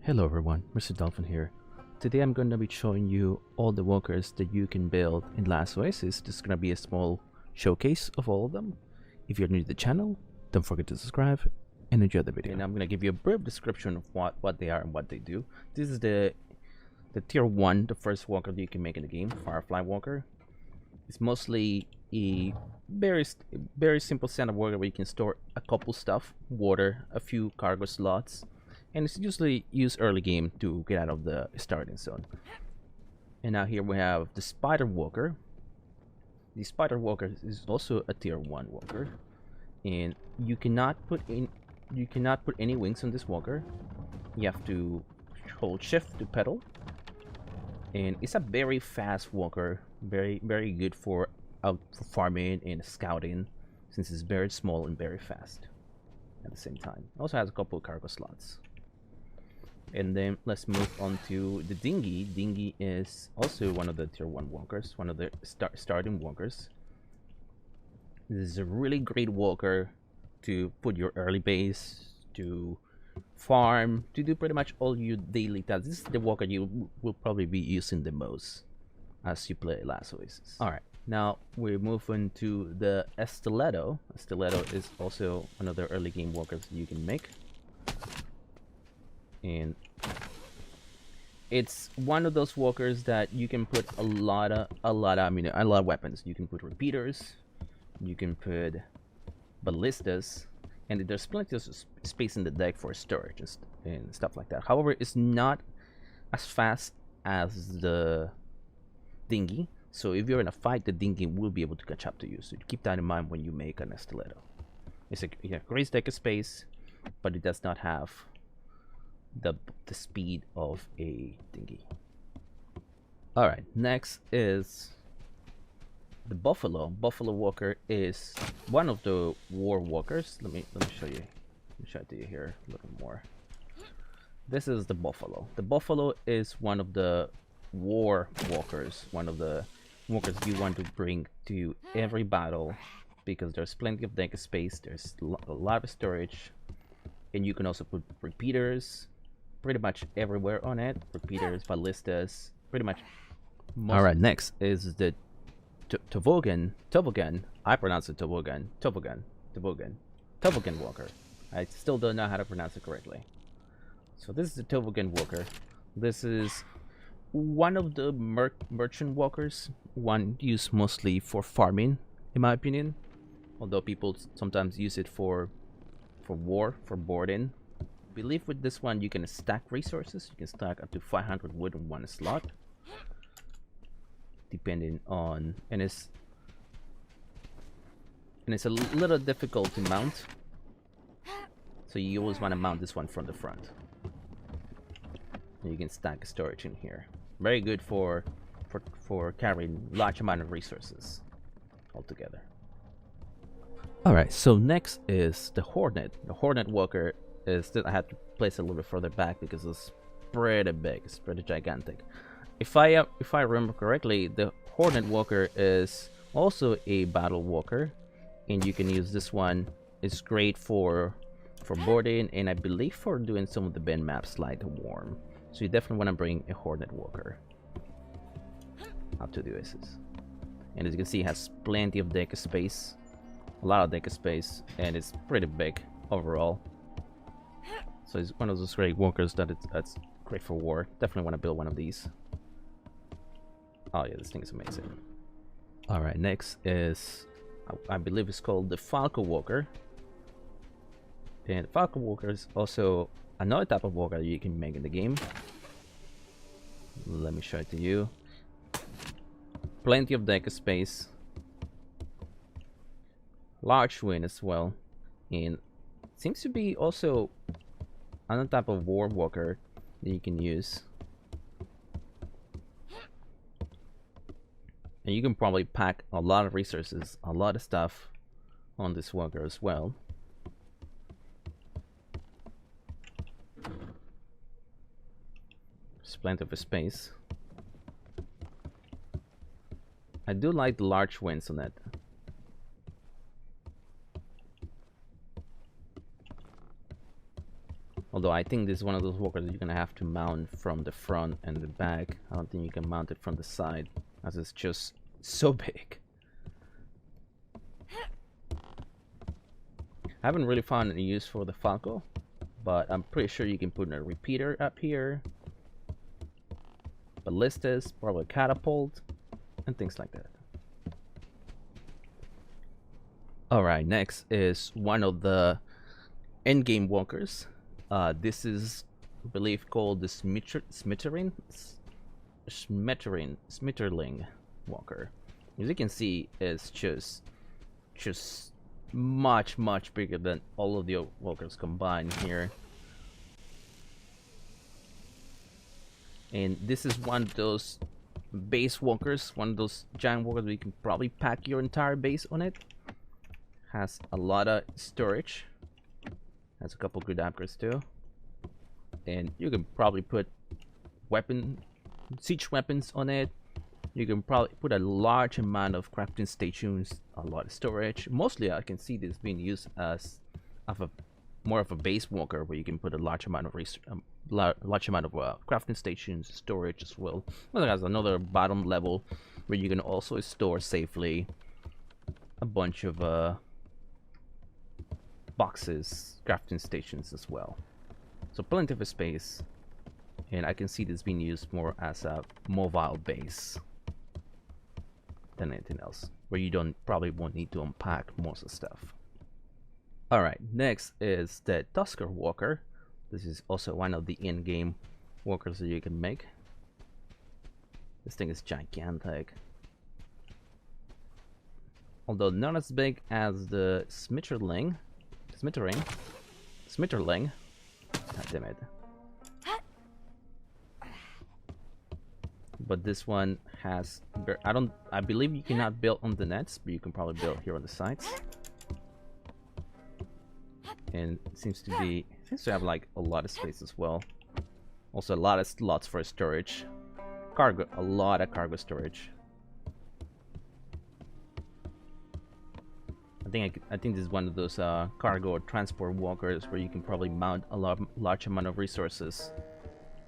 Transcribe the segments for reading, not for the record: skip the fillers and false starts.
Hello everyone, Mr. Dolphin here. Today I'm going to be showing you all the walkers that you can build in Last Oasis. This is going to be a small showcase of all of them. If you're new to the channel, don't forget to subscribe and enjoy the video. And I'm going to give you a brief description of what they are and what they do. This is the tier 1, the first walker that you can make in the game, Firefly Walker. It's mostly a very simple standard walker where you can store a couple stuff, water, a few cargo slots, and it's usually used early game to get out of the starting zone. And now here we have the Spider Walker. The Spider Walker is also a tier 1 walker, and you cannot put any wings on this walker. You have to hold shift to pedal, and it's a very fast walker, very good for farming and scouting, since it's very small and very fast at the same time. It also has a couple of cargo slots. And then let's move on to the Dinghy. Dinghy is also one of the tier 1 walkers, one of the starting walkers. This is a really great walker to put your early base, to farm, to do pretty much all your daily tasks. This is the walker you will probably be using the most as you play Last Oasis. Alright, now we're moving to the Stiletto. Stiletto is also another early game walker that you can make. And it's one of those walkers that you can put a lot of weapons. You can put repeaters, you can put ballistas, and there's plenty of space in the deck for storage and stuff like that. However, it's not as fast as the Dinghy, so if you're in a fight, the Dinghy will be able to catch up to you. So keep that in mind when you make an Stiletto. It's a great deck of space, but it does not have the speed of a Dinghy. Alright, next is the Buffalo. Buffalo Walker is one of the war walkers. Let me show you. Let me show it to you here a little more. This is the Buffalo. The Buffalo is one of the war walkers, one of the walkers you want to bring to every battle, because there's plenty of deck space, there's a lot of storage, and you can also put repeaters pretty much everywhere on it. Repeaters, ballistas, pretty much. Alright, next is the Toboggan. I pronounce it Toboggan Walker. I still don't know how to pronounce it correctly. So this is the Toboggan Walker. This is one of the merchant walkers, one used mostly for farming, in my opinion. Although people sometimes use it for war, for boarding. I believe with this one you can stack resources. You can stack up to 500 wood in one slot, depending on, and it's a little difficult to mount, so you always want to mount this one from the front. And you can stack storage in here. Very good for carrying large amount of resources altogether. Alright, so next is the Hornet. The Hornet Walker is that I had to place it a little bit further back because it's pretty big, it's pretty gigantic. If I remember correctly, the Hornet Walker is also a battle walker, and you can use this one. It's great for boarding, and I believe for doing some of the bend maps like the Worm. So you definitely want to bring a Hornet Walker up to the Oasis. And as you can see, it has plenty of deck space, a lot of deck space, and it's pretty big overall. So it's one of those great walkers that's great for war. Definitely want to build one of these. Oh yeah, this thing is amazing. Alright, next is, I believe it's called the Falco Walker. And the Falco Walker is also another type of walker that you can make in the game. Let me show it to you. Plenty of deck space. Large win as well. And seems to be also another type of war walker that you can use. And you can probably pack a lot of resources, a lot of stuff on this walker as well. There's plenty of space. I do like the large wings on it. Although I think this is one of those walkers that you're gonna have to mount from the front and the back. I don't think you can mount it from the side, as it's just so big. I haven't really found any use for the Falco, but I'm pretty sure you can put a repeater up here, ballistas, probably a catapult, and things like that. Alright, next is one of the endgame walkers. This is, I believe, called the Smitterling walker. As you can see, it's just much bigger than all of the walkers combined here. And this is one of those base walkers, one of those giant walkers where you can probably pack your entire base on it. Has a lot of storage. Has a couple good upgrades too. And you can probably put siege weapons on it. You can probably put a large amount of crafting stations, a lot of storage. Mostly I can see this being used as more of a base walker, where you can put a large amount of crafting stations, storage as well. Well, it has another bottom level where you can also store safely a bunch of boxes, crafting stations as well. So plenty of space, and I can see this being used more as a mobile base than anything else, where you probably won't need to unpack most of the stuff. Alright, next is the Tusker Walker. This is also one of the in-game walkers that you can make. This thing is gigantic. Although not as big as the Smitterling. God damn it. But this one has, I believe you cannot build on the nets, but you can probably build here on the sides. And it seems to have like a lot of space as well. Also a lot of slots for storage. Cargo, a lot of cargo storage. I think this is one of those cargo or transport walkers where you can probably mount a large amount of resources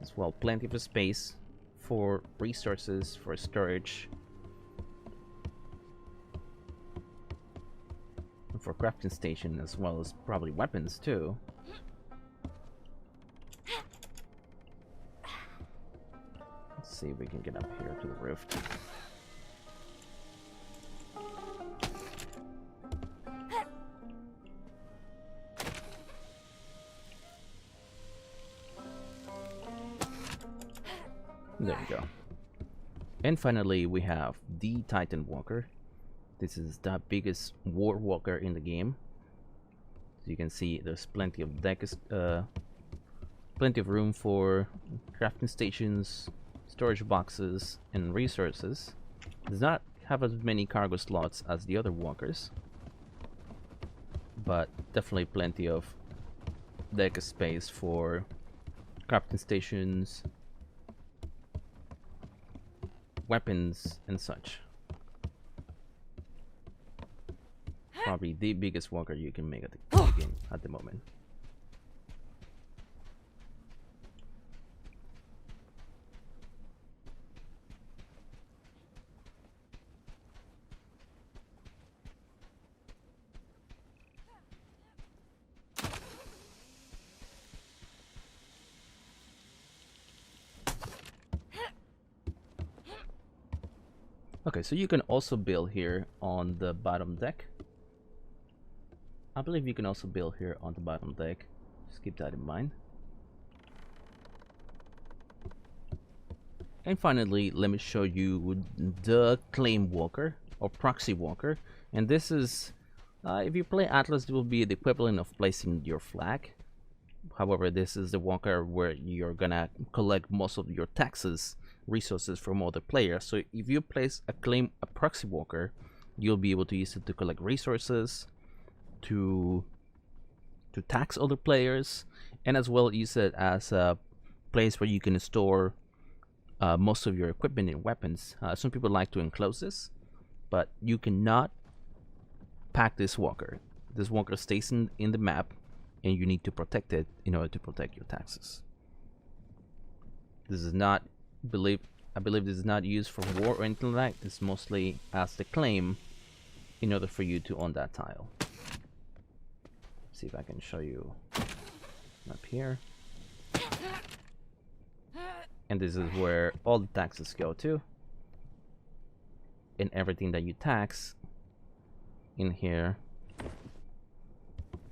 as well. Plenty of space for resources, for storage, and for crafting station, as well as probably weapons too. Let's see if we can get up here to the roof. There you go. And finally, we have the Titan Walker. This is the biggest war walker in the game. As you can see, there's plenty of plenty of room for crafting stations, storage boxes, and resources. It does not have as many cargo slots as the other walkers, but definitely plenty of deck space for crafting stations, weapons, and such. Probably the biggest walker you can make at the game at the moment. Okay, so you can also build here on the bottom deck. I believe you can also build here on the bottom deck. Just keep that in mind. And finally, let me show you the Claim Walker or Proxy Walker. And this is, if you play Atlas, it will be the equivalent of placing your flag. However, this is the walker where you're gonna collect most of your taxes, resources from other players. So if you place a Proxy Walker, you'll be able to use it to collect resources, to tax other players, and as well use it as a place where you can store most of your equipment and weapons. Some people like to enclose this, but you cannot pack this walker. This walker stays in the map, and you need to protect it in order to protect your taxes. This is not I believe this is not used for war or anything like that. It's mostly as the claim in order for you to own that tile. See if I can show you up here. And this is where all the taxes go to. And everything that you tax in here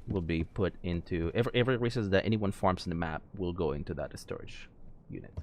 will be put into every resource that anyone farms in the map will go into that storage unit.